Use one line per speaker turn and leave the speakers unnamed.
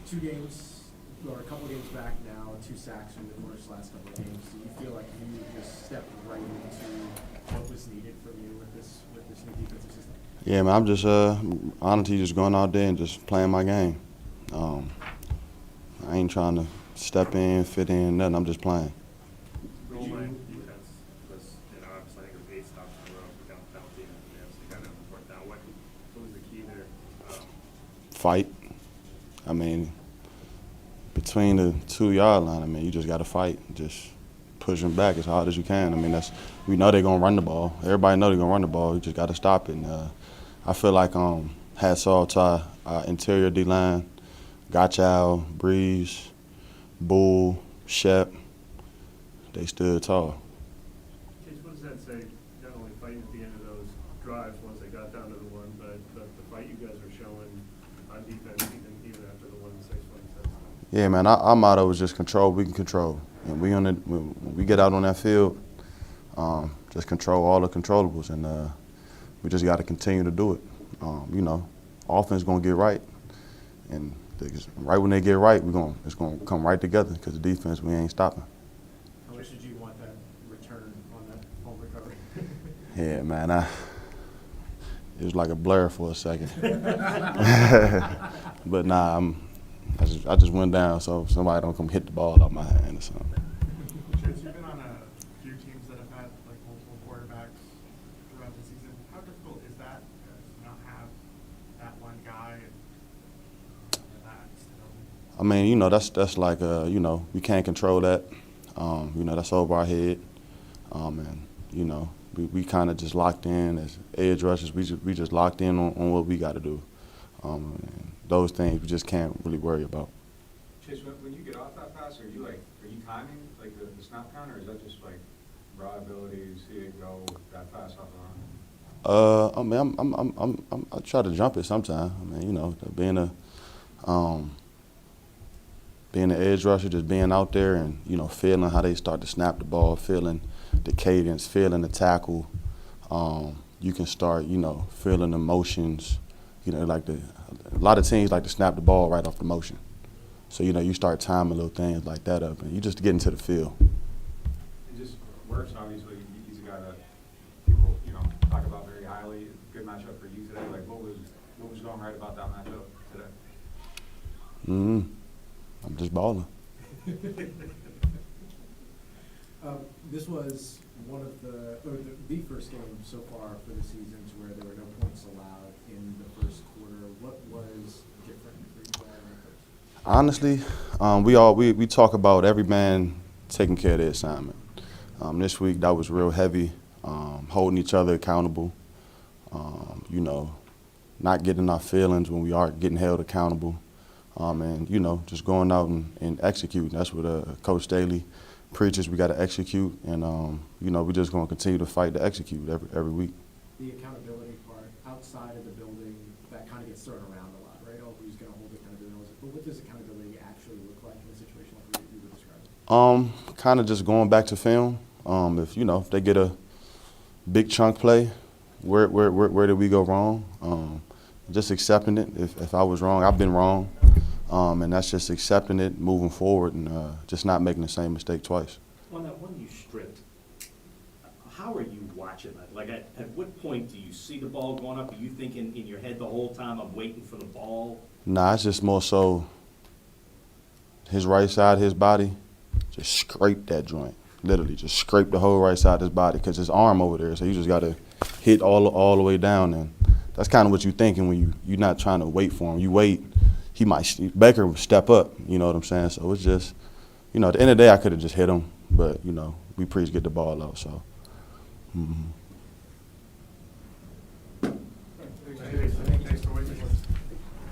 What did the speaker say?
2 games, or a couple games back now, 2 sacks in the course last couple of games. Do you feel like you just stepped right into what was needed from you with this new defensive system?
Yeah, man, I'm just honestly just going out there and just playing my game. I ain't trying to step in, fit in, nothing. I'm just playing.
Goal line defense was, obviously I think it was 8 stops in a row for down penalty, and obviously got it on 4th down. What was the key there?
Fight. I mean, between the 2-yard line, I mean, you just got to fight. Just push them back as hard as you can. I mean, we know they're gonna run the ball. Everybody know they're gonna run the ball. You just got to stop it. And I feel like hats off to our interior D line, Gotchow, Breeze, Bull, Shep. They stood tall.
Chase, what does that say? Not only fighting at the end of those drives once they got down to the 1, but the fight you guys are showing on defense even after the 1 6 1
Yeah, man. Our motto is just control. We can control, and when we get out on that field, just control all the controllables, and we just got to continue to do it. Offense gonna get right, and right when they get right, it's gonna come right together. Because the defense, we ain't stopping.
How much did you want that return on that home recovery?
Yeah, man. It was like a blur for a second. But nah, I just went down so somebody don't come hit the ball out my hand or something.
Chase, you've been on a few teams that have had like multiple quarterbacks throughout the season. How difficult is that to not have that one guy and that?
I mean, that's like we can't control that. That's over our head. And we kind of just locked in as edge rushers. We just locked in on what we got to do. And those things we just can't really worry about.
Chase, when you get off that pass, are you timing like the snap count, or is that just like raw ability, see it go that fast off the line?
I mean, I try to jump it sometime. I mean, being an edge rusher, just being out there and feeling how they start to snap the ball, feeling the cadence, feeling the tackle. You can start, feeling the motions. A lot of teams like to snap the ball right off the motion. So, you start timing little things like that up, and you just get into the field.
It just works, obviously. He's a guy that people, talk about very highly. Good matchup for you today. Like, what was going right about that matchup today?
I'm just balling.
This was one of the first game so far for the season to where there were no points allowed in the first quarter. What was different for you guys in the first?
Honestly, we talk about every man taking care of their assignment. This week that was real heavy, holding each other accountable. Not getting our feelings when we are getting held accountable. And just going out and executing. That's what Coach Staley preaches. We got to execute, and we're just going to continue to fight to execute every week.
The accountability part outside of the building, that kind of gets thrown around a lot, right? Oh, who's going to hold accountability? But what does accountability actually look like in a situation like you were describing?
Kind of just going back to film. If they get a big chunk play, where did we go wrong? Just accepting it. If I was wrong, I've been wrong. And that's just accepting it, moving forward, and just not making the same mistake twice.
On that one you stripped, how are you watching that? Like, at what point do you see the ball going up? Are you thinking in your head the whole time, I'm waiting for the ball?
Nah, it's just more so his right side of his body, just scrape that joint. Literally, just scrape the whole right side of his body because his arm over there. So you just got to hit all the way down. And that's kind of what you're thinking when you're not trying to wait for him. You wait. Baker would step up, you know what I'm saying? So it's just, at the end of the day, I could have just hit him, but, we preach get the ball out, so. Mm-hmm.